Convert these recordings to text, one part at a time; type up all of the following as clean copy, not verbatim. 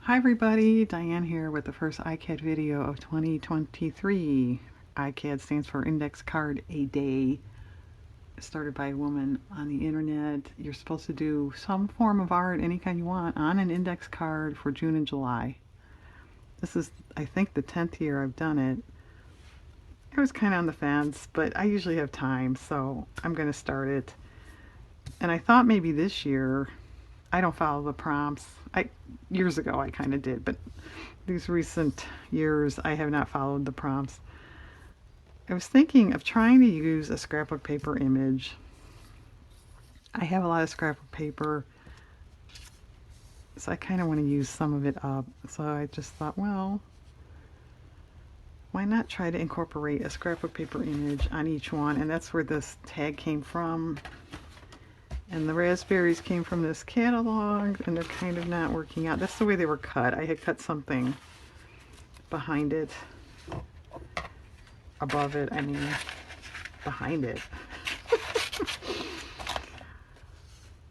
Hi everybody, Diane here with the first Icad video of 2023. Icad stands for Index Card a Day. Started by a woman on the internet. You're supposed to do some form of art, any kind you want, on an index card for June and July. This is, I think, the 10th year I've done it. I was kind of on the fence, but I usually have time, so I'm going to start it. And I thought maybe this year, I don't follow the prompts. Years ago I kind of did, but these recent years I have not followed the prompts. I was thinking of trying to use a scrapbook paper image. I have a lot of scrapbook paper, so I kind of want to use some of it up. So I just thought, well, why not try to incorporate a scrapbook paper image on each one? And that's where this tag came from. And the raspberries came from this catalog, and they're kind of not working out. That's the way they were cut. I had cut something behind it. Above it, I mean, behind it.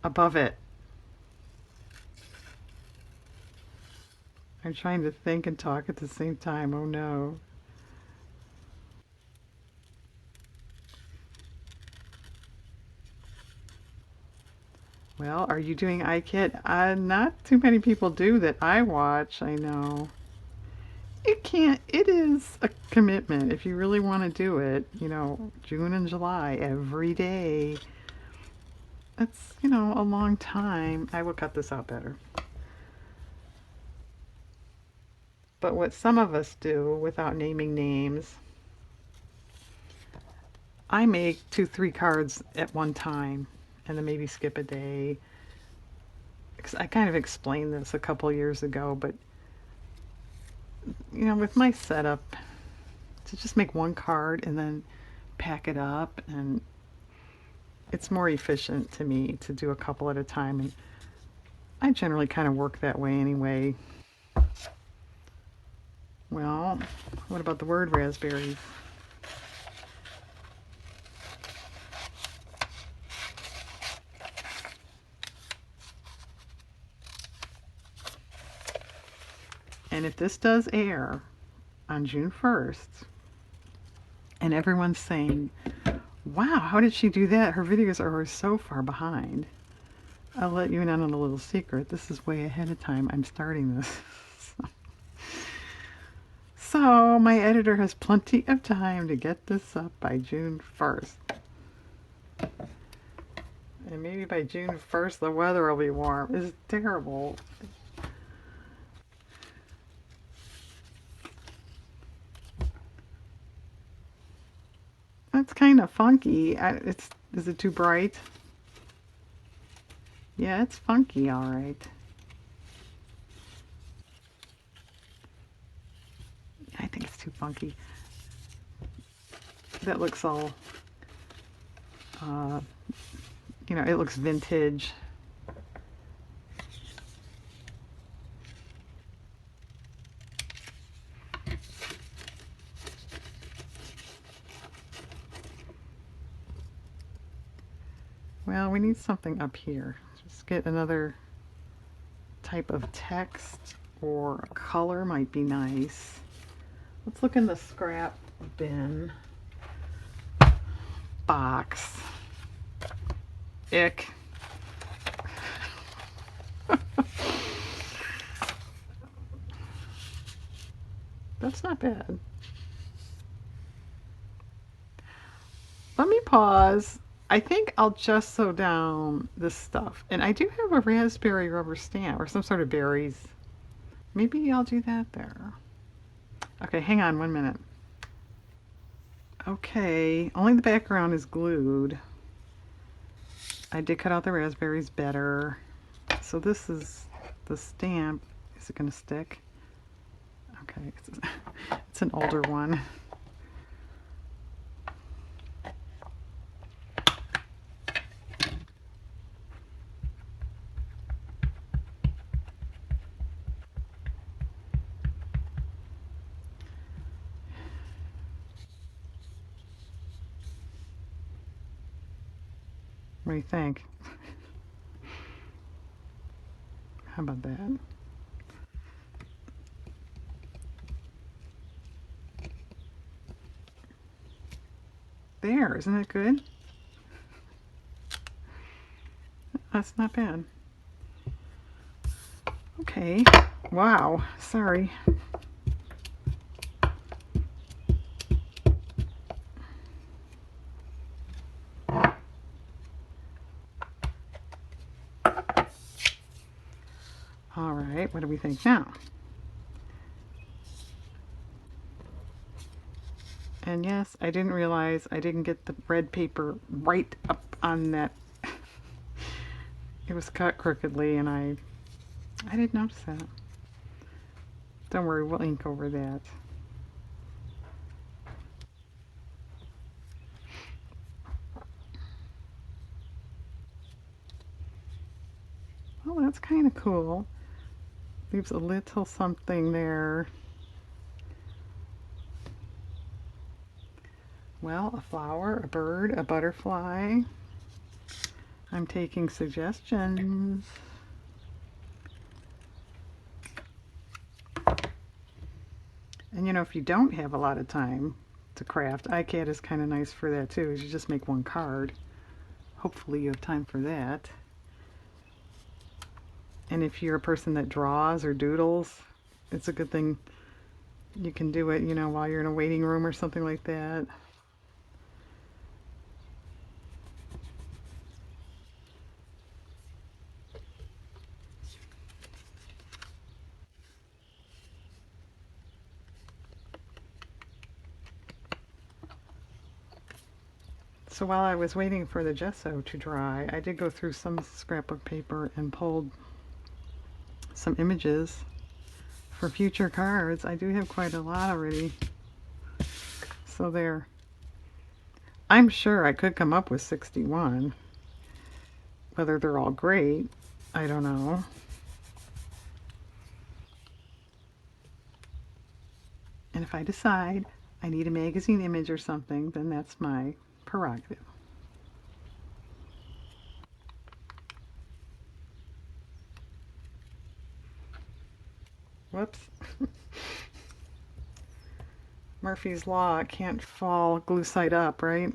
Above it. I'm trying to think and talk at the same time. Oh no. Well, are you doing iKit? Not too many people do that I watch, I know. It is a commitment if you really want to do it. June and July, every day. That's, a long time. I will cut this out better. But what some of us do without naming names, I make 2, 3 cards at one time and then maybe skip a day. I kind of explained this a couple years ago, but with my setup, to just make one card and then pack it up, and it's more efficient to me to do a couple at a time, and I generally kind of work that way anyway. Well, what about the word raspberries? And if this does air on June 1st, and everyone's saying, wow, how did she do that? Her videos are so far behind. I'll let you in on a little secret. This is way ahead of time. I'm starting this. So my editor has plenty of time to get this up by June 1st. And maybe by June 1st the weather will be warm. It's terrible. That's kind of funky. Is it too bright? Yeah, it's funky, all right. I think it's too funky. That looks all, it looks vintage. Well, we need something up here. Just get another type of text or a color might be nice. Let's look in the scrap bin box. Ick. That's not bad. Let me pause. I think I'll just sew down this stuff. And I do have a raspberry rubber stamp or some sort of berries. Maybe I'll do that there. Okay, hang on 1 minute. Okay, only the background is glued. I did cut out the raspberries better. So this is the stamp. Is it going to stick? Okay, it's an older one. What do you think? How about that? There, isn't it good? That's not bad. Okay. Wow. Sorry. All right. What do we think now? And yes, I didn't realize I didn't get the red paper right up on that. It was cut crookedly, and I didn't notice that. Don't worry, we'll ink over that. Well, that's kind of cool. Leaves a little something there. Well, a flower, a bird, a butterfly. I'm taking suggestions. And you know, if you don't have a lot of time to craft, Icad is kind of nice for that too. You just make one card. Hopefully you have time for that. And if you're a person that draws or doodles, it's a good thing you can do it, you know, while you're in a waiting room or something like that. So while I was waiting for the gesso to dry, I did go through some scrapbook paper and pulled some images for future cards. I do have quite a lot already. So there. I'm sure I could come up with 61. Whether they're all great, I don't know. And if I decide I need a magazine image or something, then that's my prerogative. Whoops. Murphy's Law, it can't fall glue side up, right?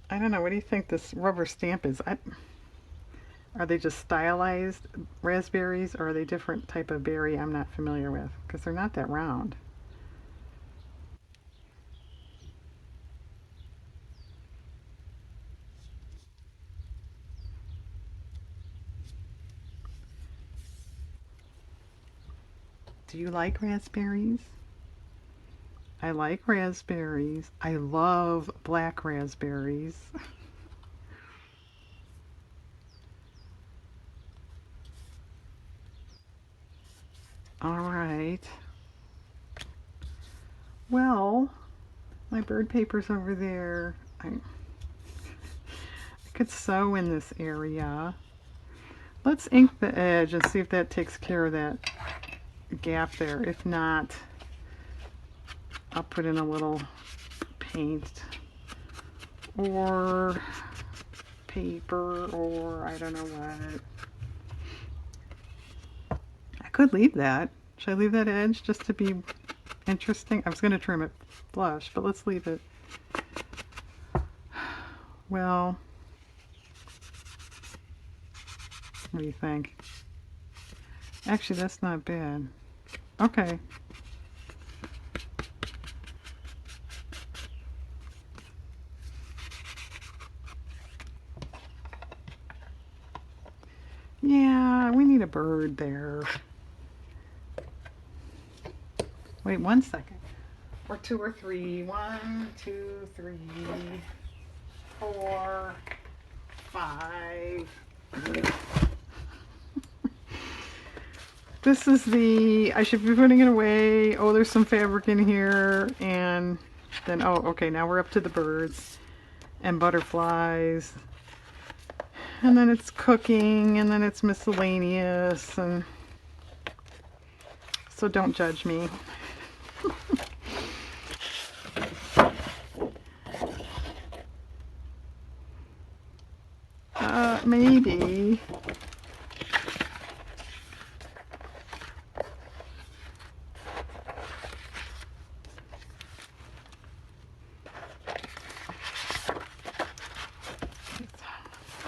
I don't know, what do you think this rubber stamp is? Are they just stylized raspberries, or are they different type of berry I'm not familiar with? Because they're not that round. Do you like raspberries? I like raspberries. I love black raspberries. All right. Well, my bird paper's over there. I could sew in this area. Let's ink the edge and see if that takes care of that gap there. If not, I'll put in a little paint or paper, or I don't know what. I could leave that. Should I leave that edge just to be interesting? I was going to trim it flush, but let's leave it. Well, what do you think? Actually, that's not bad. Okay. Yeah, we need a bird there. Wait 1 second. Or 2 or 3. 1, 2, 3, 4, 5. This is I should be putting it away. Oh, there's some fabric in here. And then, oh, okay, now we're up to the birds and butterflies. And then it's cooking, and then it's miscellaneous. And so don't judge me. Maybe.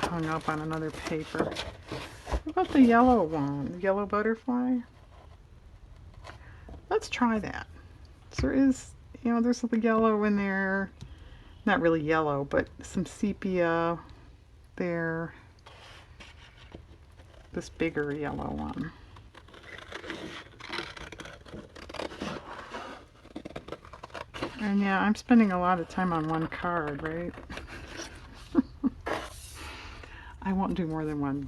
Hung up on another paper. What about the yellow one? The yellow butterfly? Let's try that. So there is, there's the yellow in there. Not really yellow, but some sepia there. This bigger yellow one. And yeah, I'm spending a lot of time on one card, right? I won't do more than one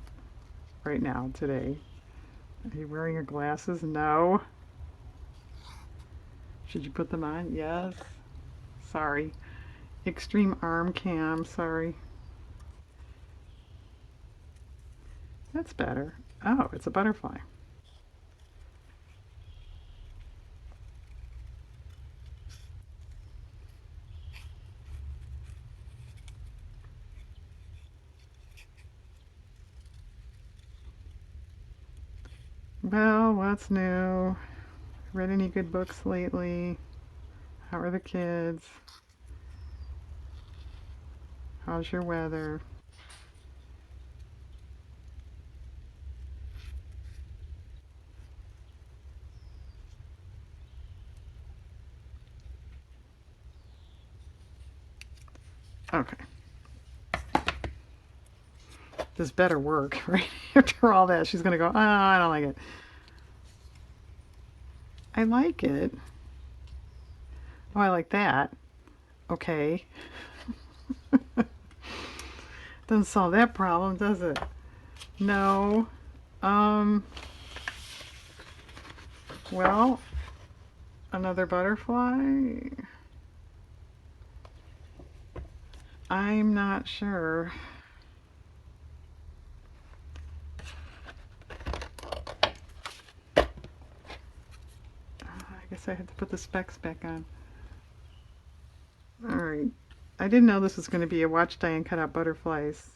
right now today. Are you wearing your glasses? No. Should you put them on? Yes. Sorry. Extreme arm cam, sorry. That's better. Oh, it's a butterfly. Well, what's new? Read any good books lately? How are the kids? How's your weather? Okay. This better work, right? After all that, she's gonna go, oh, I don't like it. I like it. Oh, I like that. Okay. Doesn't solve that problem, does it? No. Well, another butterfly? I'm not sure. I guess I had to put the specs back on. Alright. I didn't know this was going to be a watch Diane cut out butterflies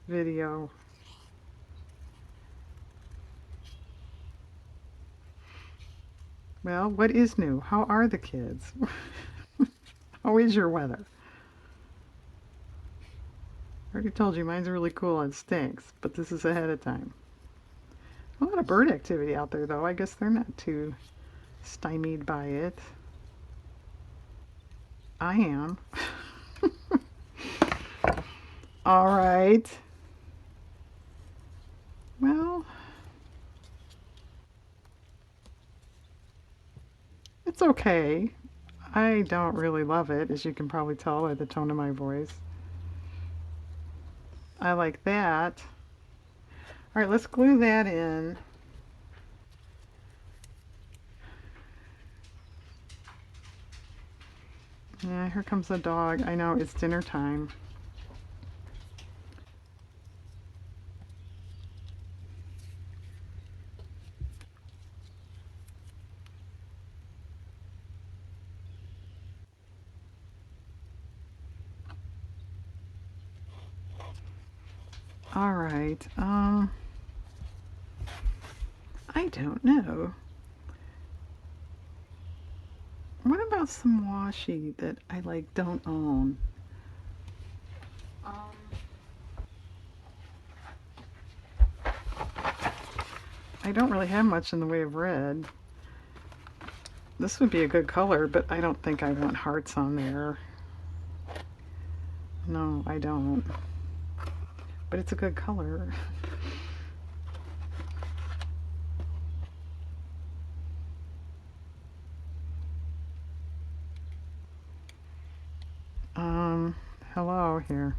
video. Well, what is new? How are the kids? How is your weather? I already told you mine's really cool and stinks, but this is ahead of time. A lot of bird activity out there, though. I guess they're not too stymied by it. I am. All right. Well, it's okay. I don't really love it, as you can probably tell by the tone of my voice. I like that. All right, let's glue that in. Yeah, here comes the dog. I know, it's dinner time. All right. I don't know. What about some washi that I don't own? I don't really have much in the way of red. This would be a good color, but I don't think I want hearts on there. No, I don't. But it's a good color. Hello here.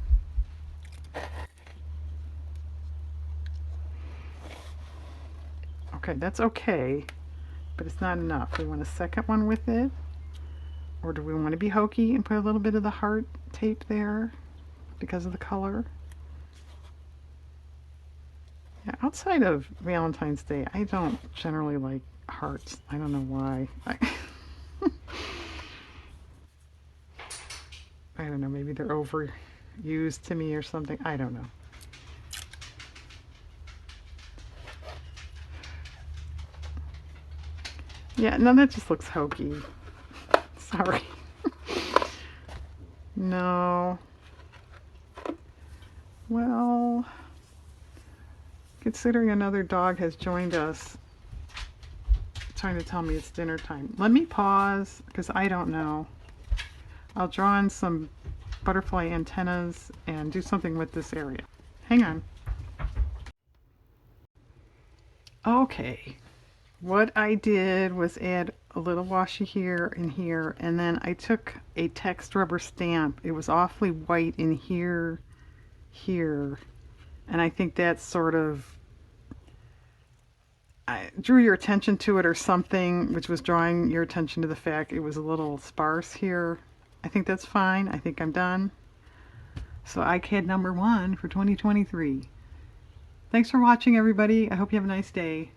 Okay, that's okay, but it's not enough. We want a second one with it, or do we want to be hokey and put a little bit of the heart tape there because of the color? Yeah, outside of Valentine's Day, I don't generally like hearts. I don't know why. I don't know, maybe they're overused to me or something. I don't know. Yeah, no, that just looks hokey. Sorry. No. Well, considering another dog has joined us, trying to tell me it's dinner time. Let me pause, because I don't know. I'll draw in some butterfly antennas and do something with this area. Hang on. Okay. What I did was add a little washi here and here, and then I took a text rubber stamp. It was awfully white in here, here, and I think that's sort of, I drew your attention to it or something, which was drawing your attention to the fact it was a little sparse here. I think that's fine. I think I'm done. So Icad number 1 for 2023. Thanks for watching, everybody. I hope you have a nice day.